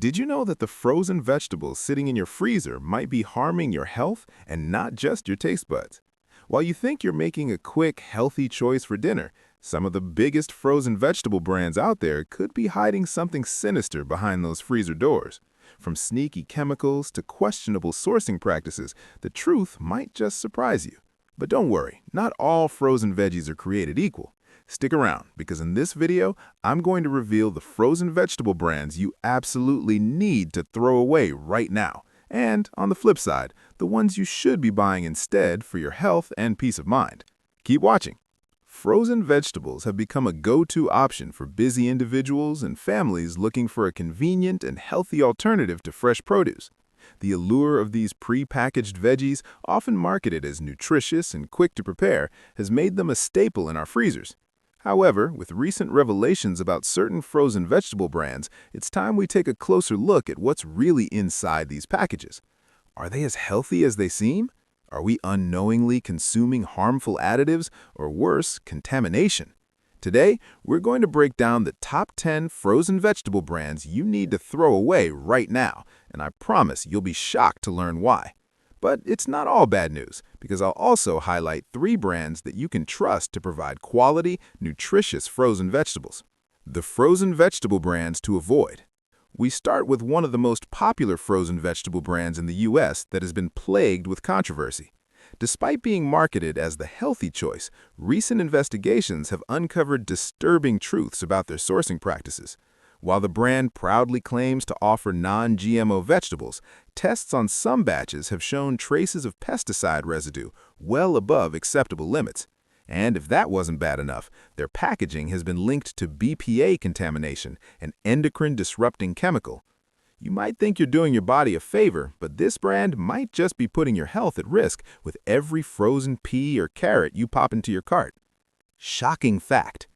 Did you know that the frozen vegetables sitting in your freezer might be harming your health and not just your taste buds? While you think you're making a quick, healthy choice for dinner, some of the biggest frozen vegetable brands out there could be hiding something sinister behind those freezer doors. From sneaky chemicals to questionable sourcing practices, the truth might just surprise you. But don't worry, not all frozen veggies are created equal. Stick around, because in this video, I'm going to reveal the frozen vegetable brands you absolutely need to throw away right now. And, on the flip side, the ones you should be buying instead for your health and peace of mind. Keep watching. Frozen vegetables have become a go-to option for busy individuals and families looking for a convenient and healthy alternative to fresh produce. The allure of these pre-packaged veggies, often marketed as nutritious and quick to prepare, has made them a staple in our freezers. However, with recent revelations about certain frozen vegetable brands, it's time we take a closer look at what's really inside these packages. Are they as healthy as they seem? Are we unknowingly consuming harmful additives, or worse, contamination? Today, we're going to break down the top 10 frozen vegetable brands you need to throw away right now, and I promise you'll be shocked to learn why. But it's not all bad news, because I'll also highlight 3 brands that you can trust to provide quality, nutritious frozen vegetables. The frozen vegetable brands to avoid. We start with one of the most popular frozen vegetable brands in the US that has been plagued with controversy. Despite being marketed as the healthy choice, recent investigations have uncovered disturbing truths about their sourcing practices. While the brand proudly claims to offer non-GMO vegetables, tests on some batches have shown traces of pesticide residue well above acceptable limits. And if that wasn't bad enough, their packaging has been linked to BPA contamination, an endocrine-disrupting chemical. You might think you're doing your body a favor, but this brand might just be putting your health at risk with every frozen pea or carrot you pop into your cart. Shocking fact.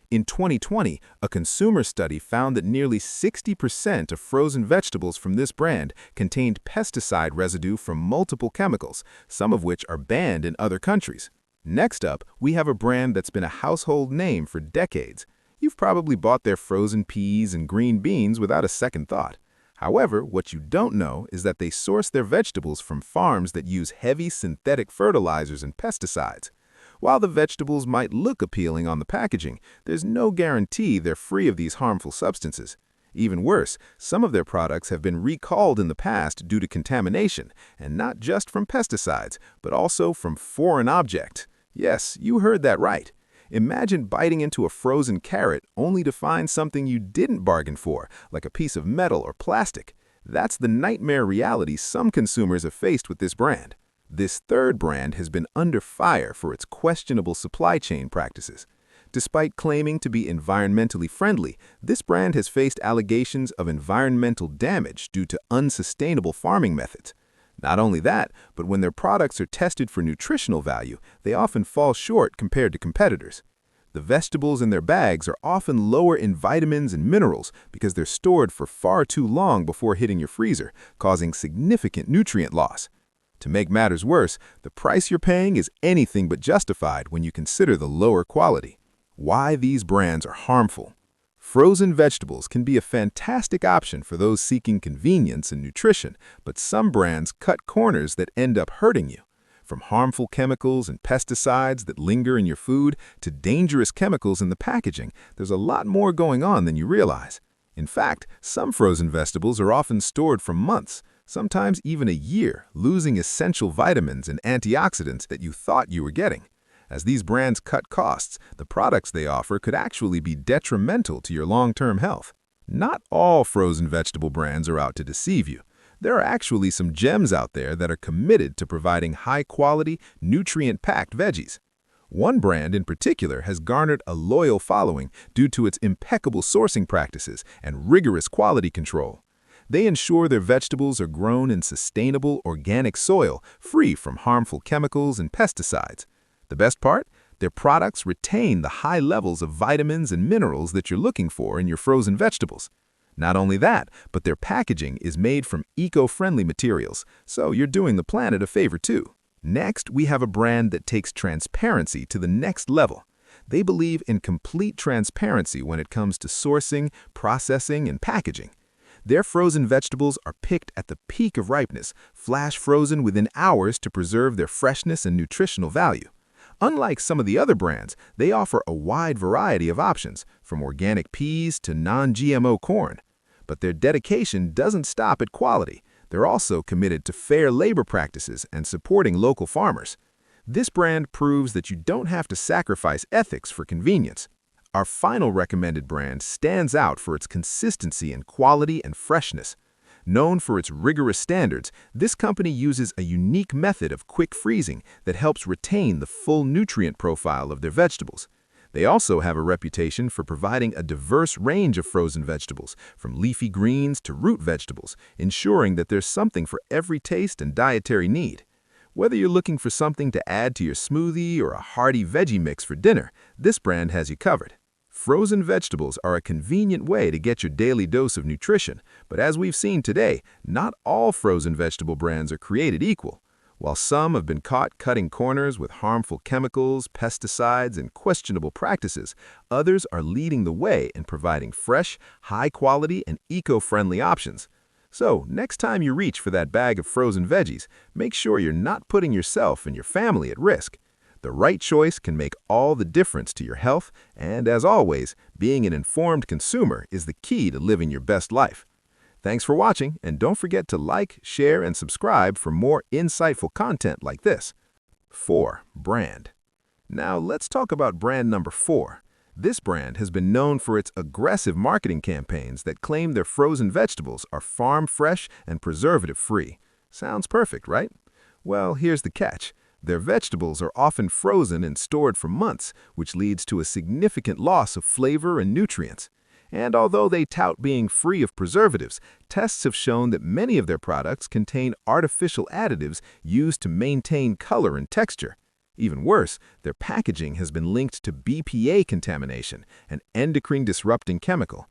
In 2020, a consumer study found that nearly 60% of frozen vegetables from this brand contained pesticide residue from multiple chemicals, some of which are banned in other countries. Next up, we have a brand that's been a household name for decades. You've probably bought their frozen peas and green beans without a second thought. However, what you don't know is that they source their vegetables from farms that use heavy synthetic fertilizers and pesticides. While the vegetables might look appealing on the packaging, there's no guarantee they're free of these harmful substances. Even worse, some of their products have been recalled in the past due to contamination, and not just from pesticides, but also from foreign objects. Yes, you heard that right. Imagine biting into a frozen carrot only to find something you didn't bargain for, like a piece of metal or plastic. That's the nightmare reality some consumers have faced with this brand. This third brand has been under fire for its questionable supply chain practices. Despite claiming to be environmentally friendly, this brand has faced allegations of environmental damage due to unsustainable farming methods. Not only that, but when their products are tested for nutritional value, they often fall short compared to competitors. The vegetables in their bags are often lower in vitamins and minerals because they're stored for far too long before hitting your freezer, causing significant nutrient loss. To make matters worse, the price you're paying is anything but justified when you consider the lower quality. Why these brands are harmful. Frozen vegetables can be a fantastic option for those seeking convenience and nutrition, but some brands cut corners that end up hurting you. From harmful chemicals and pesticides that linger in your food to dangerous chemicals in the packaging, there's a lot more going on than you realize. In fact, some frozen vegetables are often stored for months, sometimes even a year, losing essential vitamins and antioxidants that you thought you were getting. As these brands cut costs, the products they offer could actually be detrimental to your long-term health. Not all frozen vegetable brands are out to deceive you. There are actually some gems out there that are committed to providing high-quality, nutrient-packed veggies. One brand in particular has garnered a loyal following due to its impeccable sourcing practices and rigorous quality control. They ensure their vegetables are grown in sustainable, organic soil, free from harmful chemicals and pesticides. The best part? Their products retain the high levels of vitamins and minerals that you're looking for in your frozen vegetables. Not only that, but their packaging is made from eco-friendly materials, so you're doing the planet a favor too. Next, we have a brand that takes transparency to the next level. They believe in complete transparency when it comes to sourcing, processing, and packaging. Their frozen vegetables are picked at the peak of ripeness, flash frozen within hours to preserve their freshness and nutritional value. Unlike some of the other brands, they offer a wide variety of options, from organic peas to non-GMO corn. But their dedication doesn't stop at quality. They're also committed to fair labor practices and supporting local farmers. This brand proves that you don't have to sacrifice ethics for convenience. Our final recommended brand stands out for its consistency in quality and freshness. Known for its rigorous standards, this company uses a unique method of quick freezing that helps retain the full nutrient profile of their vegetables. They also have a reputation for providing a diverse range of frozen vegetables, from leafy greens to root vegetables, ensuring that there's something for every taste and dietary need. Whether you're looking for something to add to your smoothie or a hearty veggie mix for dinner, this brand has you covered. Frozen vegetables are a convenient way to get your daily dose of nutrition, but as we've seen today, not all frozen vegetable brands are created equal. While some have been caught cutting corners with harmful chemicals, pesticides, and questionable practices, others are leading the way in providing fresh, high-quality, and eco-friendly options. So, next time you reach for that bag of frozen veggies, make sure you're not putting yourself and your family at risk. The right choice can make all the difference to your health, and as always, being an informed consumer is the key to living your best life. Thanks for watching, and don't forget to like, share, and subscribe for more insightful content like this. 4. Brand. Now let's talk about brand number 4. This brand has been known for its aggressive marketing campaigns that claim their frozen vegetables are farm-fresh and preservative-free. Sounds perfect, right? Well, here's the catch. Their vegetables are often frozen and stored for months, which leads to a significant loss of flavor and nutrients. And although they tout being free of preservatives, tests have shown that many of their products contain artificial additives used to maintain color and texture. Even worse, their packaging has been linked to BPA contamination, an endocrine-disrupting chemical.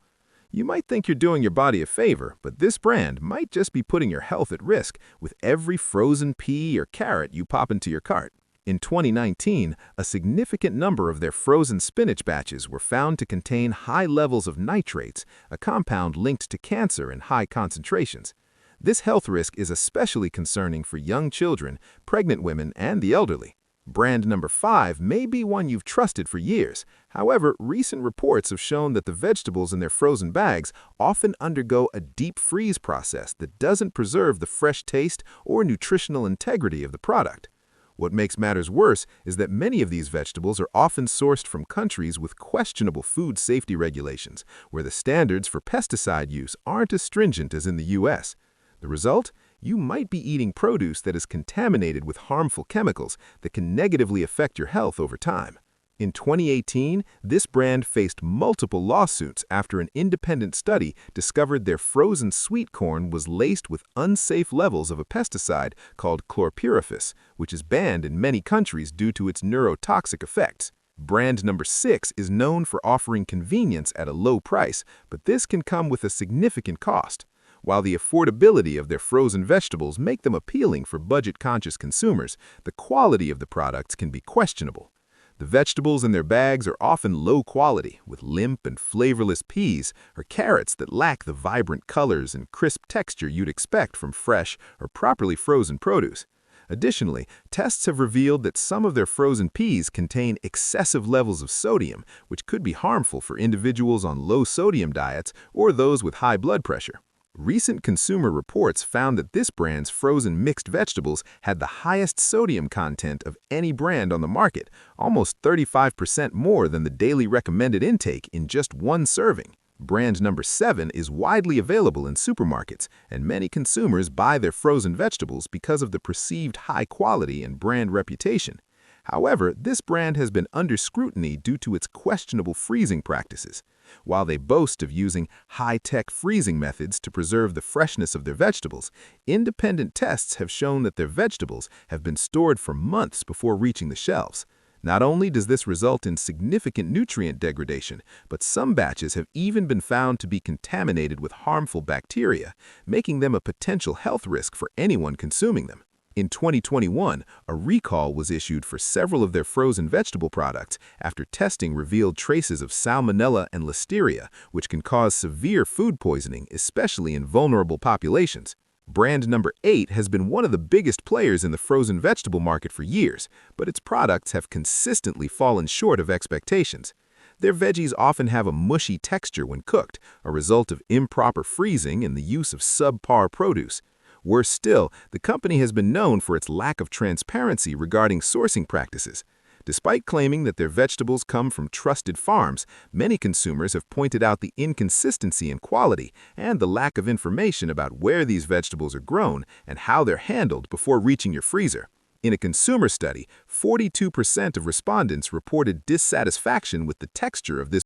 You might think you're doing your body a favor, but this brand might just be putting your health at risk with every frozen pea or carrot you pop into your cart. In 2019, a significant number of their frozen spinach batches were found to contain high levels of nitrates, a compound linked to cancer in high concentrations. This health risk is especially concerning for young children, pregnant women, and the elderly. Brand number 5 may be one you've trusted for years. However, recent reports have shown that the vegetables in their frozen bags often undergo a deep freeze process that doesn't preserve the fresh taste or nutritional integrity of the product. What makes matters worse is that many of these vegetables are often sourced from countries with questionable food safety regulations, where the standards for pesticide use aren't as stringent as in the U.S. The result? You might be eating produce that is contaminated with harmful chemicals that can negatively affect your health over time. In 2018, this brand faced multiple lawsuits after an independent study discovered their frozen sweet corn was laced with unsafe levels of a pesticide called chlorpyrifos, which is banned in many countries due to its neurotoxic effects. Brand number 6 is known for offering convenience at a low price, but this can come with a significant cost. While the affordability of their frozen vegetables make them appealing for budget-conscious consumers, the quality of the products can be questionable. The vegetables in their bags are often low quality, with limp and flavorless peas or carrots that lack the vibrant colors and crisp texture you'd expect from fresh or properly frozen produce. Additionally, tests have revealed that some of their frozen peas contain excessive levels of sodium, which could be harmful for individuals on low-sodium diets or those with high blood pressure. Recent consumer reports found that this brand's frozen mixed vegetables had the highest sodium content of any brand on the market, almost 35% more than the daily recommended intake in just one serving. Brand number 7 is widely available in supermarkets, and many consumers buy their frozen vegetables because of the perceived high quality and brand reputation. However, this brand has been under scrutiny due to its questionable freezing practices. While they boast of using high-tech freezing methods to preserve the freshness of their vegetables, independent tests have shown that their vegetables have been stored for months before reaching the shelves. Not only does this result in significant nutrient degradation, but some batches have even been found to be contaminated with harmful bacteria, making them a potential health risk for anyone consuming them. In 2021, a recall was issued for several of their frozen vegetable products after testing revealed traces of salmonella and listeria, which can cause severe food poisoning, especially in vulnerable populations. Brand number 8 has been one of the biggest players in the frozen vegetable market for years, but its products have consistently fallen short of expectations. Their veggies often have a mushy texture when cooked, a result of improper freezing and the use of subpar produce. Worse still, the company has been known for its lack of transparency regarding sourcing practices. Despite claiming that their vegetables come from trusted farms, many consumers have pointed out the inconsistency in quality and the lack of information about where these vegetables are grown and how they're handled before reaching your freezer. In a consumer study, 42% of respondents reported dissatisfaction with the texture of this